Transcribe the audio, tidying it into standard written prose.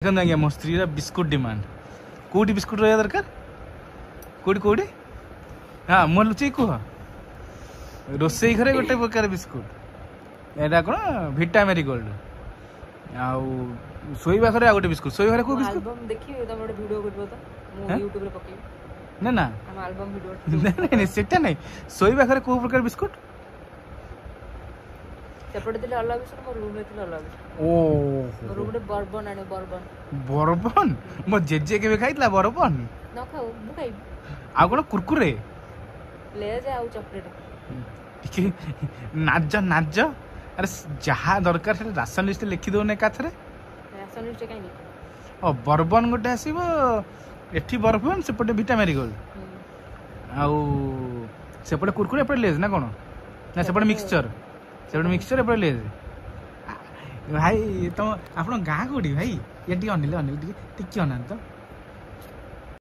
देखते आज्ञा मो स्त्री बिस्कुट डिमांड कौटी बिस्कुट रहा दरकार कौटी कौटी हाँ मुझे लुचे कह रोसे घरे गोटे प्रकार बिस्कुट यहाँ कौन भिटा मेरीगोल्ड आउ शोवा घरे गोटे बिस्कुट शोवा घरे को बिस्कुट ना ना नहीं सेटा नहीं शोवा घरे को प्रकार बिस्कुट बर्बन मो जेजे के खाई बर्बन आ कौन कुरकुरे नाज नाज अरे जहाँ दरकार राशन लिस्ट लिखी दौने एकाथरे बर्बन गोटे आसो एठी बर्बन सेपटे भिटा मेरीगोल्ड आउ सेपटे कुरकुरे एपटे लेज ना कौन ना सेपटे मिक्सचर सेपटे मिक्सचर एपटे लेज भाई तुम आप गाँ कौटी भाई ये अनिल अनिल टी अना तो